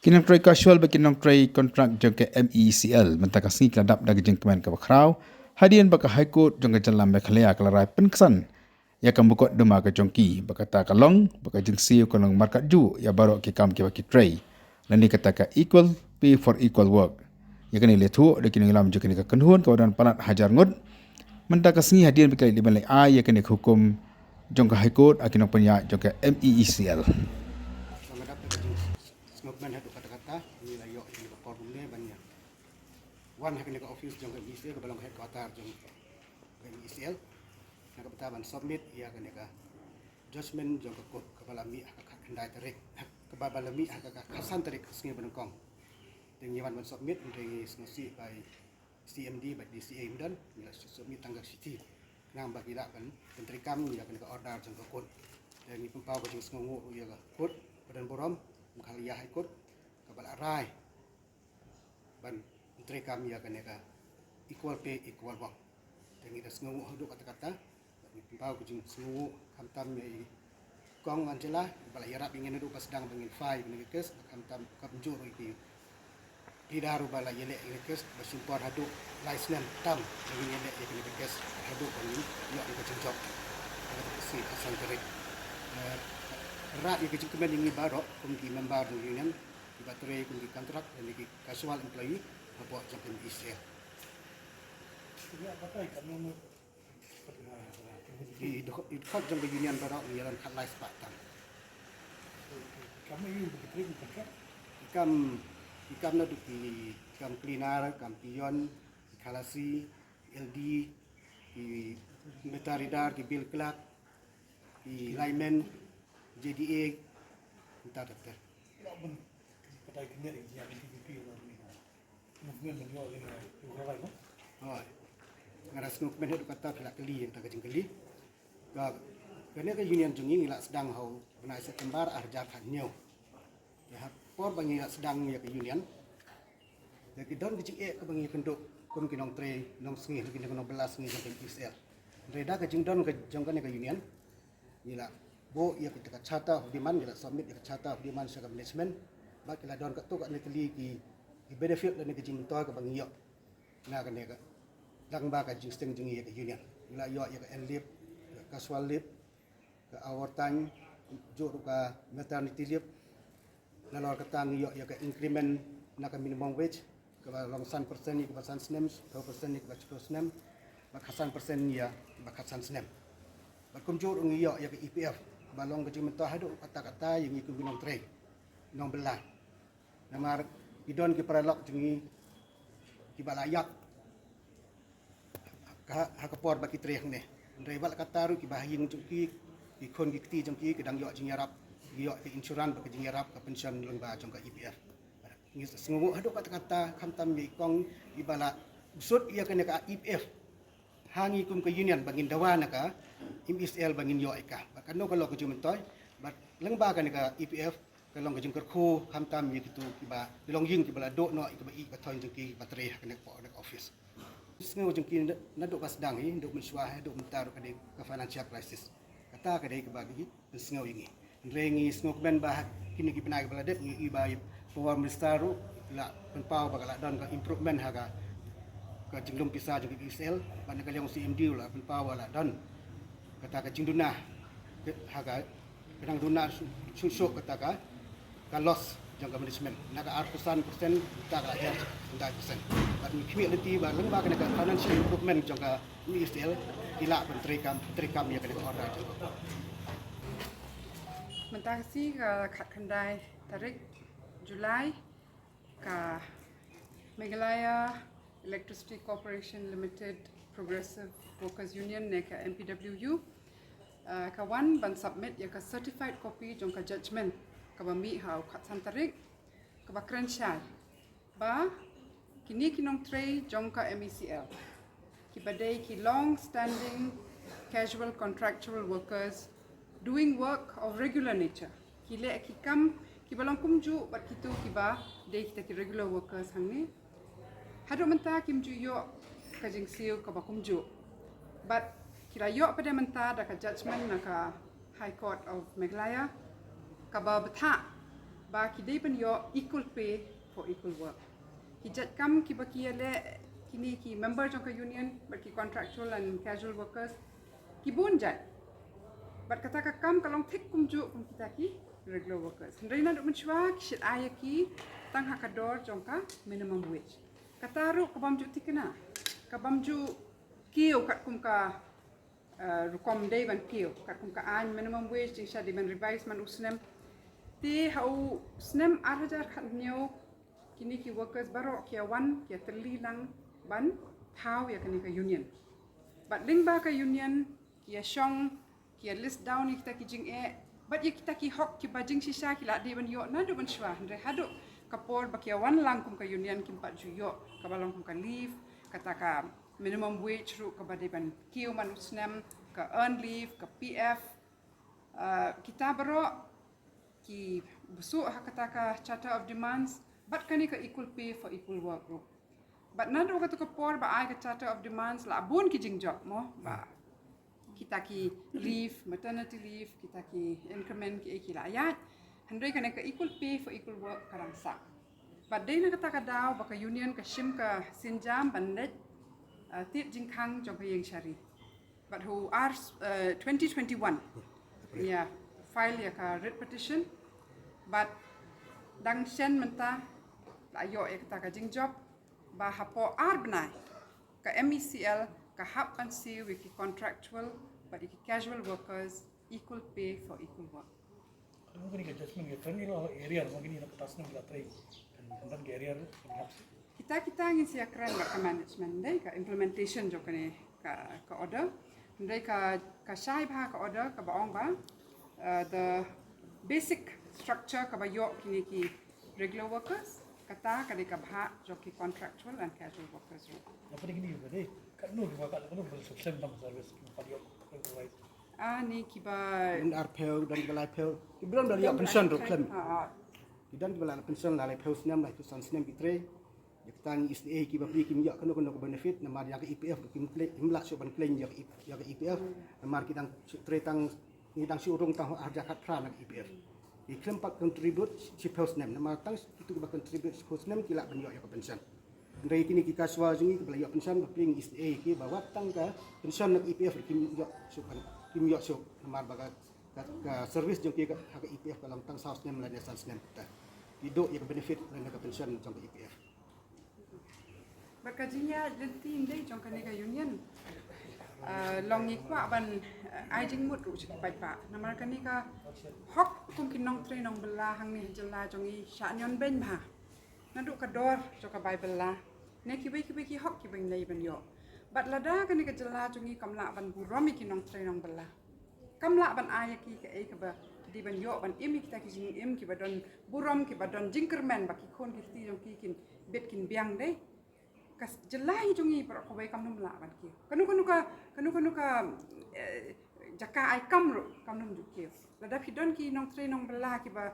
NONGTREI casual bagi NONGTREI kontrak jangka MeECL mentaka sini keladap dari jengkeman ke bakrau hadian baka HIGHCOURT jangka jalan Mekhalaya kelarai penkesan ia akan buka dema ke jongki baka kalong baka jengsi kolong markat ju ia baru ke kam ke baki tray dan ni kata ka equal pay for equal work ia kena letu de kini lam jengka ni kenhuan kawadan panat hajar ngud mentaka sini hadian baka di balai ia kena hukum jangka HIGHCOURT akin penya jangka MeECL. Semoga hadu kata-kata ni layo ini forum ni banyak. Wan hakni ka office jong MeECL ke balong headquarter jong MeECL. Nak betaban submit ia kena ka judgment jong ke balami ka kendai tarik ke balami ka kasan tarik sengi benengkong. Dengan wan submit dengan snosi by CMD by DCA dan bila submit tanggal city. Nang bagi lah kan menteri kam ia kena ka order jong ke kod. Dan ni pempau jong sengu ia ka kod badan borom Mekhalaya HIGHCOURT kabal arai ban menteri kami akan nega equal pay equal work dengan ida sengu hadu kata-kata ni pau kujing sengu kamtam ni kong anjela bala yarap ingin hadu sedang bengin fai bengin kes kamtam kapjur iki didaru bala yele kes bersumpah hadu license tam dengan yele iki kes hadu bengin yo ko cencok ada si asan terik rak yang kecil kemudian ini baru komiti member union di baterai komiti kontrak dan di casual employee membuat jangka MeECL. Di dekat jangka union baru menjalan kat live Sepatan. Kami ini begitu kontrak. Ikam nak di ikam cleaner, ikam pion, kalasi, LD, di metaridar, di bill clerk, di lineman. JDA entah doktor. Pada kini yang PPP movement yang yo ini orang lain. Oh. Ngaras movement itu kata pelak keli yang tak keli. Kerana ke union jungi ngilak sedang hau benar September arjar kanyo. Ya por bangi sedang ya ke union. Jadi don kecing ke bangi kenduk kum kinong tray nong sengi lagi nong belas sengi sampai MeECL. Reda ke jingdon ke jongkan ke union. Ngilak bo ia kita cata di man kita submit kita cata di man secara management bak kita don kat tu kat neteli ki benefit dan ke jing toy ke bang yo na kan ne ka dang ba ka jing steng jing ye ke union ila yo ye ke end leave casual leave ke overtime jo ka maternity leave na lor ka tang yo ye ke increment na ka minimum wage ke long san persen ni ke san snem 2% ni ke 2% bak hasan persen ya bak hasan snem bak kumjur ngi yo ye ke EPF balong kecil mentah hadu kata-kata yang ikut NONGTREI nong belah namar idon ki paralok jengi ki balayak ha kapor baki treh ne ndai bal kata ru ki bahing jengki ki kon ki ti jengki kedang yo jeng yarap yo ki insurans baki jeng yarap ka pension lengba jong ka EPF ngi sengu hadu kata-kata kamtam mi kong ki bala usut ia kena ka EPF hangi kum ke union bangin dawana ka MeECL bangin yo eka bakano kalau ke jumentoy bat lengba kan ka EPF kalau ke jengker khu hamtam ye gitu kiba dilong ying kiba do no kiba i batoy jengki baterai kan ko nek office sengu jengki naduk ka sedang hi nduk menswah nduk mentar ka ke financial crisis kata ka dei kiba gi sengu yingi rengi sengu ben bah kini ki penai bala det i ba power minister la penpau bakala don ka improvement haga ke jenglum pisah jeung MeECL ban ka yang CMD lah penpau la don kata ka jingduna haga kadang duna susuk kata ka loss jangka management naga artusan persen tak ka ajar 100% but community ba leng ba kana financial improvement jangka MeECL ila menteri kam ya kana order mentasi ka kendai tarik Julai ka Meghalaya Electricity Corporation Limited Progressive Workers Union neka MPWU kawan ban submit ya ka certified copy jong ka judgment ka bami hau kat santarik ka ba credential ba kini NONGTREI jong ka MeECL ki badai ki long standing casual contractual workers doing work of regular nature ki le ki kam ki balong kumju bat kitu ki ba dei kita ki regular workers hangni hadu menta kimju yo ka jingsiu ka ba kumju but kira yo pada menta da ka judgment na ka High Court of Meghalaya ka ba betha ba kidai ban yo equal pay for equal work. Hijat kam ki baki le kini ki member jong ka union baki contractual and casual workers ki bon jat. But kata ka kam kalong thik kumju kum kita ki regular workers. Reina duk menchwa ki shit ayaki tang hakador jong ka minimum wage. Kata ru ka bamju tikena. Ka bamju kiu kat kum ka rukom day ban kiu kat kum ka AIN minimum wage jing sha di ban revise man usnem. Ti hau snem arhajar khat nyo kini ki workers baro kia wan kia terli lang ban thau ya kini ka union. But ling ba ka union kia shong kia list down kita ki jing but ya kita ki hok ki bajing sisa ki la di ban yo na do ban shwa andre hadu kapor ba kia wan lang kum ka union kim pat ju yo ka balong kum ka leave kata ka minimum wage ru ka ba di ban kiu man usnem ka earn leave ka PF kita baro ki busuk kata ka charter of demands but kani ka equal pay for equal work group but nado ka to ka por ba ai ka charter of demands la bun ki jing job mo ba kita ki leave maternity leave kita ki increment ki la ayat handai kani ka equal pay for equal work karang sa but dei na kata ka daw ba ka union ka shim ka sinjam bandet tit jing khang jong ka yeng shari but who are 2021 yeah file ya ka writ petition but dang shen menta la yo ekta ka jing job ba hapo arbnai ka MECL ka HAB and SIEW ki contractual but ki casual workers equal pay for equal work. Ano kini ka judgment ya turn ilo area mo kini nakatas ng latray kan kan area Kita ngin siya kran ka management dai ka implementation jo kani ka order dai ka shai bha ka order ka baong ba the basic structure ka ba yo kini ki regular workers kata ka ka bha jo ki contractual and casual workers ro. Apa kini ba dai kan no ba ka no bel subscribe tam service ki pariyo provide. Ni kiba ar phel dan balai phel ki bram dari pension ro claim ki dan balai pension la lai phel snem lai tu san snem bitre ya tang is ki ba pri kim ya kan ko benefit na mar ya ke EPF ki kim lak so ban claim ya ke EPF na mar ki tang tre tang ni tang si urung tang arja khat pra na EPF ki claim pak contribute si phel snem na mar tang itu ba contribute si phel snem ki lak ban ya ke pension dari kini ki kaswa jungi ki balai pension ba pring is ki ba wat tang ka pension na EPF kim ya so ban kim yo so namar baga ka service jong ki ka EPF kalang tang saus nem la nasan nem ta ido ya benefit la ka pension jong EPF berkajinya denti indai jong ka nega union long ni kwa ban ai jing mut ru chi pai pa namar ka ni ka hok kum kin nong tre nong bela hang ni jela jong i sha nyon ben ba nadu ka dor jo ka bible la ne ki ki hok ki ben nei ben yo but lada kan ka jela jungi kamla ban buromi ki nong tre nong bela kamla ban aya ki ka e ka ba di ban yo ban imi kita ki jing im ki ba don burom ki ba don jinkerman ba ki khon ki ti jong ki kin bet kin biang dei kas jela hi jungi par ko bai kam num la ban ki kanu ka jaka ai kam ro kam num ju ki lada ki don ki nong tre nong bela ki ba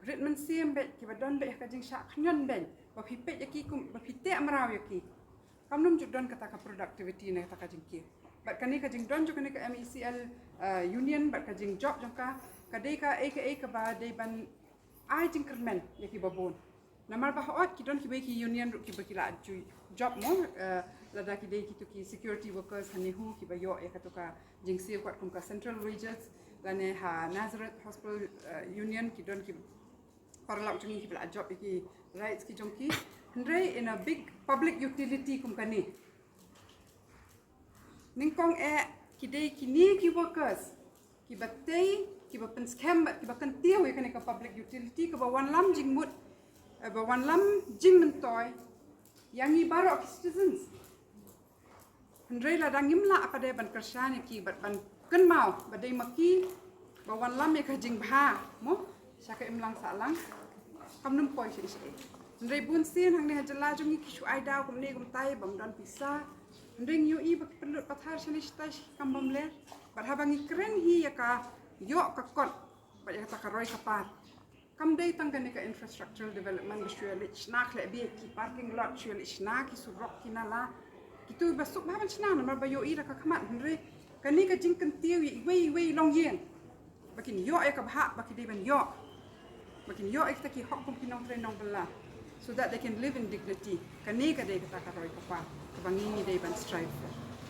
ritman sim bet ki ba don be ka jing sha khnon ben ba phi pe ki kum ba phi te amraw ya ki kamnum judon kata ka productivity na kata ka jingki but kani ka jing don jo kani ka MECL union but ka jing job jongka ka dei ka ka ba dei ban ai jingkermen yaki babon namar ba hot ki don ki be ki union ru ki ba ki la ju job mo lada ki dei ki to ki security workers hani hu ki ba yo ya ka to ka jing si kwat kum ka central wages lane ha Nazareth hospital union ki don ki parlak jungi ki bla job ki rights ki jongki Ndrei in a big public utility kum kani. Ningkong kidei kini ki workers ki batei ki ba pen scam ki ba kan tiaw ya kani ka public utility ka ba wan lam jing mut ba wan lam jing mentoy yang i baro ki citizens. Ndrei la dang imla apa de ban kersani ki ban kan mau ba dei maki ba wan lam ya ka jing bha mo saka imlang salang kamnum poi si Ndrei bun sin hang ne jala jungi kishu ai daw kum ne kum tai bam don pisa ndring yu i bak perlu pathar shani stai kam bam le bar habangi kren hi ya ka yo ka kot ba ya ta ka roi ka par kam dei tang ka ne ka infrastructural development shwe le chnak le bi ki parking lot shwe le chnak ki surok ki nala ki tu ba suk ba ban chna na ba yo i ra ka khamat ndrei ka ni ka jing kan tiu i wei long yen ba kin yo ya ka bha ba ki dei ban yo makin yo ek taki hak kum kinong tre nong bela, so that they can live in dignity. Kani kadai kata karoi kapa, kabangi ni day ban strive for.